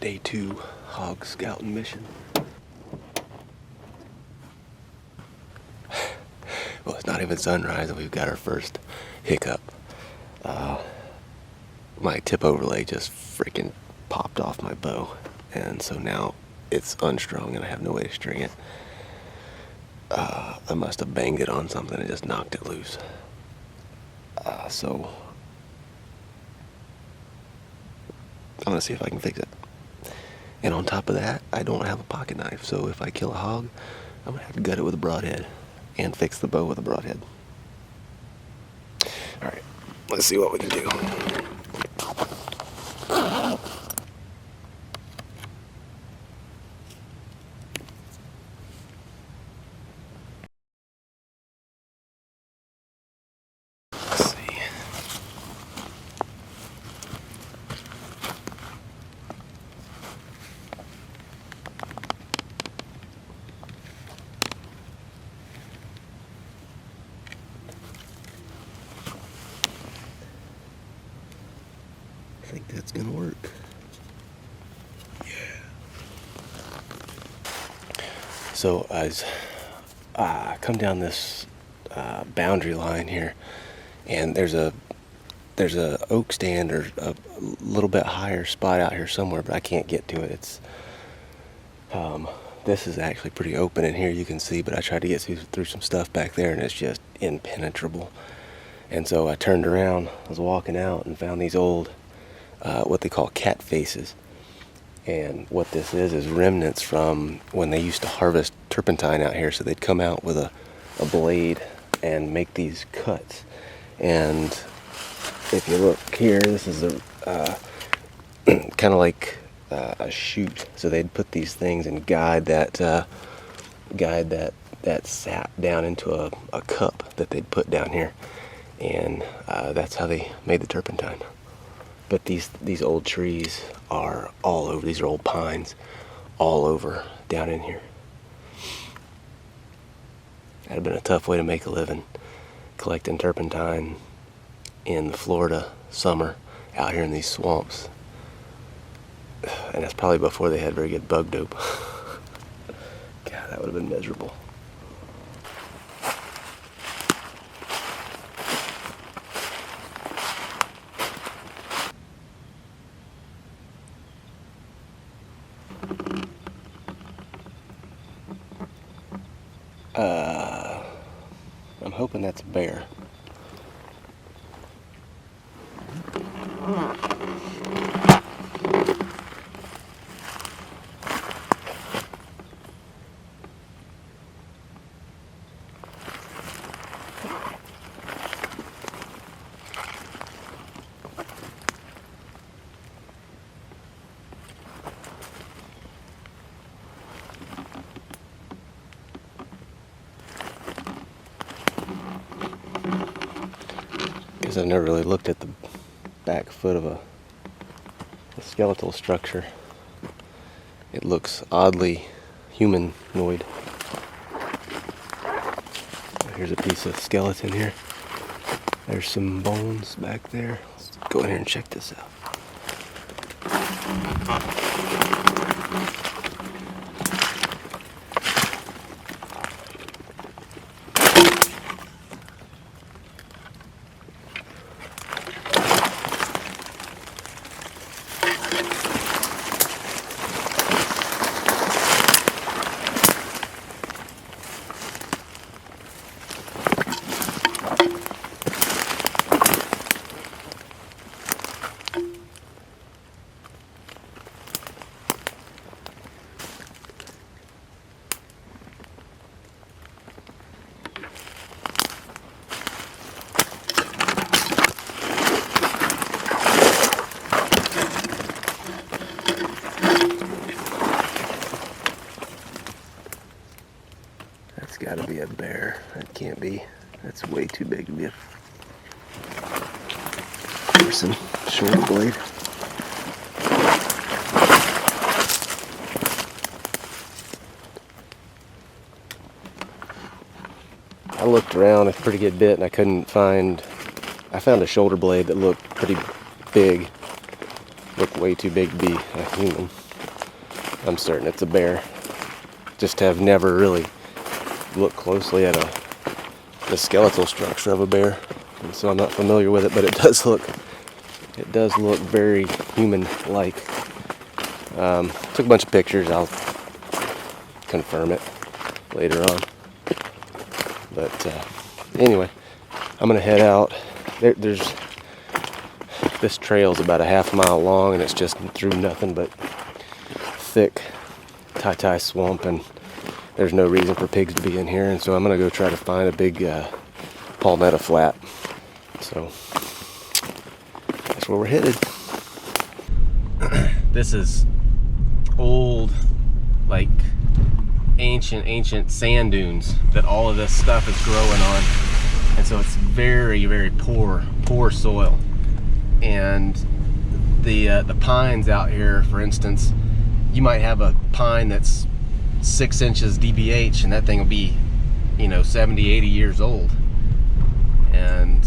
Day 2 hog scouting mission. Well, it's not even sunrise and we've got our first hiccup. My tip overlay just freaking popped off my bow, and so now it's unstrung and I have no way to string it. I must have banged it on something and just knocked it loose. So I'm gonna see if I can fix it. And on top of that, I don't have a pocket knife, so if I kill a hog, I'm gonna have to gut it with a broadhead and fix the bow with a broadhead. Alright, let's see what we can do. Let's see. I think that's gonna work. Yeah. So as I come down this boundary line here, and there's a oak stand or a little bit higher spot out here somewhere, but I can't get to it. It's this is actually pretty open in here, you can see, but I tried to get through some stuff back there and it's just impenetrable. And so I turned around, I was walking out and found these old what they call cat faces. And what this is remnants from when they used to harvest turpentine out here. So they'd come out with a blade and make these cuts. And if you look here, this is a kind of like a chute. So they'd put these things and guide that sap down into a cup that they'd put down here, and that's how they made the turpentine. But these old trees are all over. These are old pines all over down in here. That'd have been a tough way to make a living, collecting turpentine in the Florida summer out here in these swamps. And that's probably before they had very good bug dope. God, that would have been miserable. I'm hoping that's a bear. I've never really looked at the back foot of a skeletal structure. It looks oddly humanoid. Here's a piece of skeleton here. There's some bones back there. Let's go in here and check this out. That's got to be a bear. That can't be. That's way too big to be a person. Shoulder blade. I looked around a pretty good bit and I couldn't find. I found a shoulder blade that looked pretty big. Looked way too big to be a human. I'm certain it's a bear. Just have never really looked closely at the skeletal structure of a bear, and so I'm not familiar with it. But it does look very human-like. Took a bunch of pictures. I'll confirm it later on. But anyway, I'm gonna head out. There's this trail's about a half mile long, and it's just through nothing but thick tie swamp, and there's no reason for pigs to be in here. And so I'm gonna go try to find a big palmetto flat. So that's where we're headed. This is old, like ancient sand dunes that all of this stuff is growing on, and so it's very poor soil. And the pines out here, for instance, you might have a pine that's 6 inches DBH, and that thing will be, 70, 80 years old. And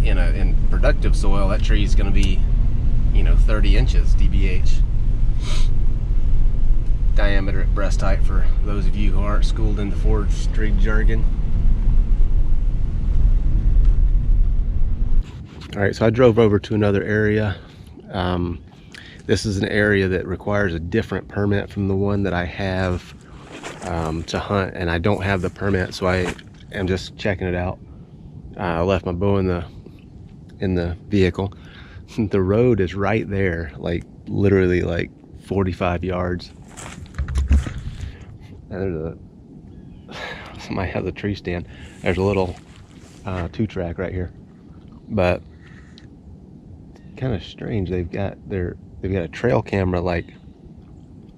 in productive soil, that tree is going to be, 30 inches DBH. Diameter at breast height, for those of you who aren't schooled in the forestry jargon. All right, so I drove over to another area. This is an area that requires a different permit from the one that I have to hunt, and I don't have the permit, so I am just checking it out. I left my bow in the vehicle. The road is right there, like literally like 45 yards. And somebody has a tree stand. There's a little 2-track right here, but kind of strange. They've got a trail camera like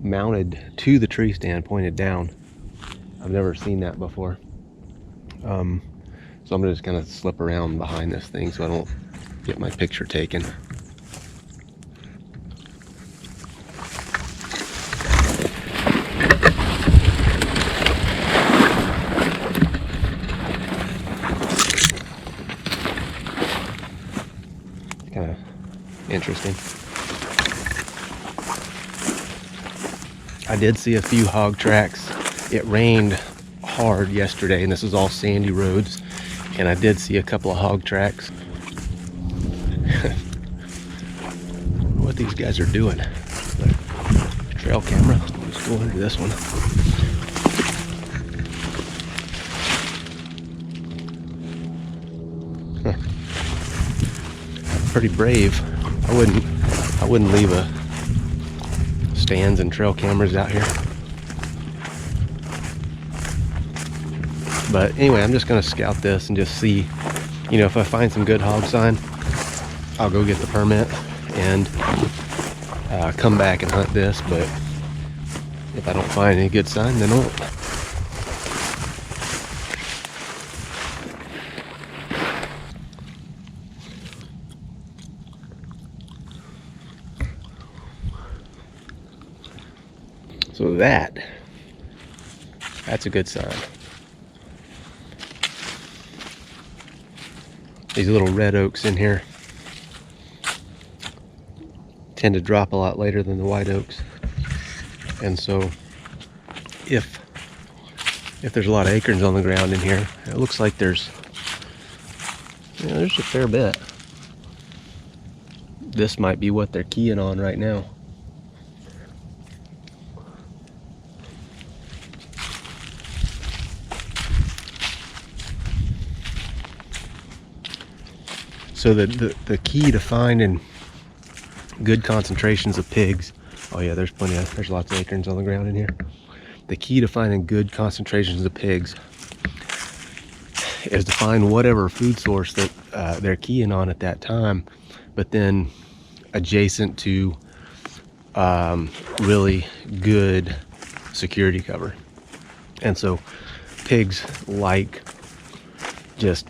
mounted to the tree stand, pointed down. I've never seen that before. So I'm gonna just kind of slip around behind this thing so I don't get my picture taken. Kind of interesting. I did see a few hog tracks. It rained hard yesterday, and this is all sandy roads, and I did see a couple of hog tracks. What these guys are doing. The trail camera. Let's go into this one. Pretty brave. I wouldn't leave stands and trail cameras out here. But anyway, I'm just gonna scout this and just see, if I find some good hog sign, I'll go get the permit and come back and hunt this. But if I don't find any good sign, then I won't. So that's a good sign. These little red oaks in here tend to drop a lot later than the white oaks, and so if there's a lot of acorns on the ground in here, it looks like there's a fair bit. This might be what they're keying on right now. So the key to finding good concentrations of pigs, oh yeah, there's lots of acorns on the ground in here. The key to finding good concentrations of pigs is to find whatever food source that they're keying on at that time, but then adjacent to really good security cover. And so pigs like just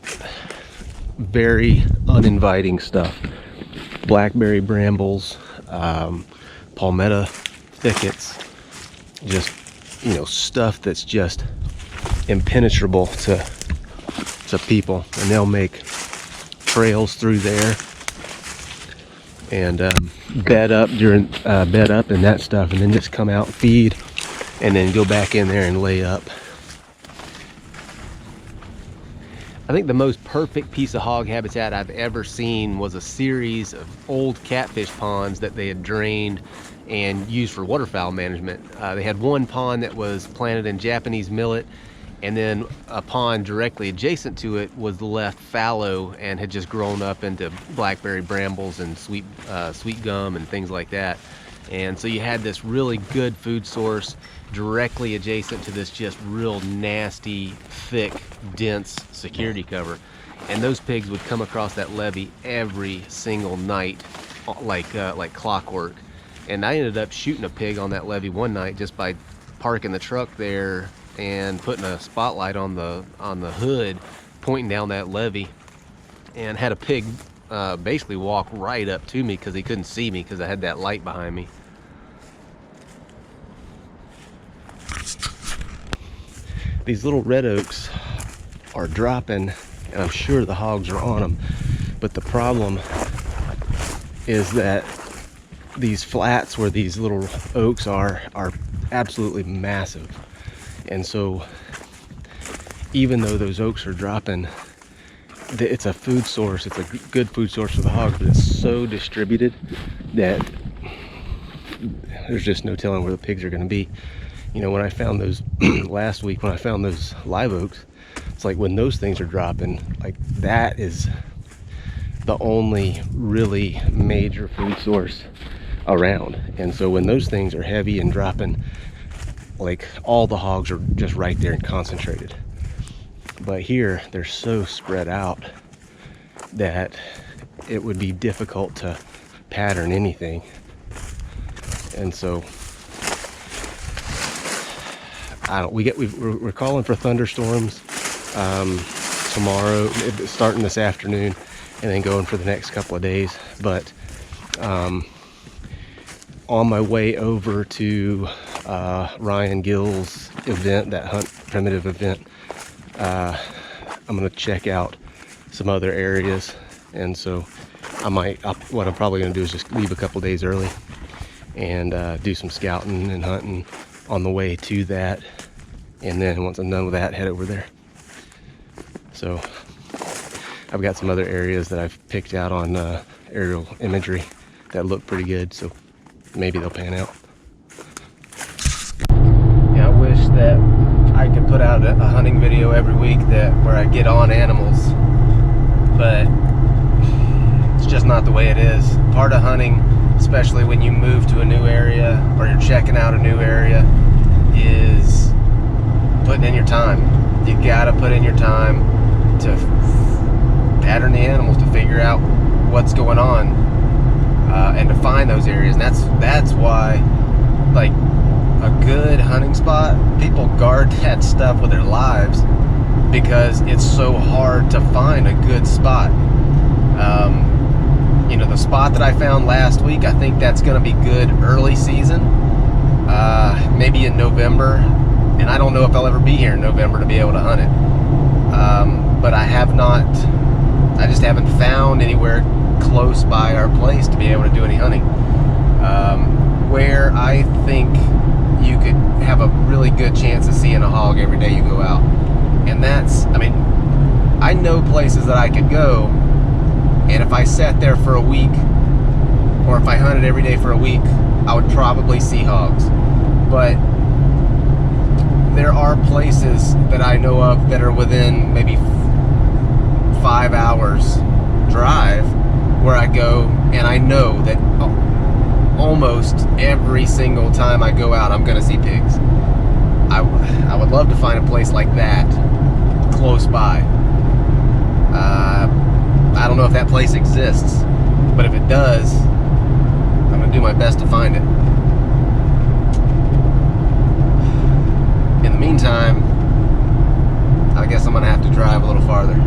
very uninviting stuff. Blackberry brambles, palmetto thickets, just stuff that's just impenetrable to people, and they'll make trails through there and bed up and that stuff, and then just come out, feed, and then go back in there and lay up. I think the most perfect piece of hog habitat I've ever seen was a series of old catfish ponds that they had drained and used for waterfowl management. They had one pond that was planted in Japanese millet, and then a pond directly adjacent to it was left fallow and had just grown up into blackberry brambles and sweet gum and things like that. And so you had this really good food source directly adjacent to this just real nasty, thick, dense security cover. And those pigs would come across that levee every single night like clockwork. And I ended up shooting a pig on that levee one night just by parking the truck there and putting a spotlight on the hood, pointing down that levee, and had a pig basically walk right up to me because he couldn't see me because I had that light behind me. These little red oaks are dropping, and I'm sure the hogs are on them, but the problem is that these flats where these little oaks are absolutely massive. And so even though those oaks are dropping, it's a food source, it's a good food source for the hogs, but it's so distributed that there's just no telling where the pigs are going to be. You know, when I found those last week, when I found those live oaks, it's like when those things are dropping, like that is the only really major food source around. And so when those things are heavy and dropping, like all the hogs are just right there and concentrated. But here they're so spread out that it would be difficult to pattern anything. And so we're calling for thunderstorms tomorrow, starting this afternoon, and then going for the next couple of days. But on my way over to Ryan Gill's event, that HuntPrimitive event, I'm gonna check out some other areas, and so what I'm probably gonna do is just leave a couple days early and do some scouting and hunting on the way to that, and then once I'm done with that, head over there. So I've got some other areas that I've picked out on aerial imagery that look pretty good, so maybe they'll pan out. Yeah, I wish that I could put out a hunting video every week where I get on animals, but it's just not the way it is. Part of hunting, especially when you move to a new area or you're checking out a new area, is putting in your time. You gotta put in your time to pattern the animals, to figure out what's going on, and to find those areas. And that's why, like, a good hunting spot, people guard that stuff with their lives because it's so hard to find a good spot. You know, the spot that I found last week, I think that's going to be good early season, maybe in November, and I don't know if I'll ever be here in November to be able to hunt it. But I just haven't found anywhere close by our place to be able to do any hunting. Where I think you could have a really good chance of seeing a hog every day you go out. And I know places that I could go, and if I sat there for a week, or if I hunted every day for a week, I would probably see hogs. But there are places that I know of that are within maybe 5 hours drive where I go, and I know that almost every single time I go out, I'm gonna see pigs. I would love to find a place like that close by. I don't know if that place exists, but if it does, I'm gonna do my best to find it. In the meantime, I guess I'm gonna have to drive a little farther.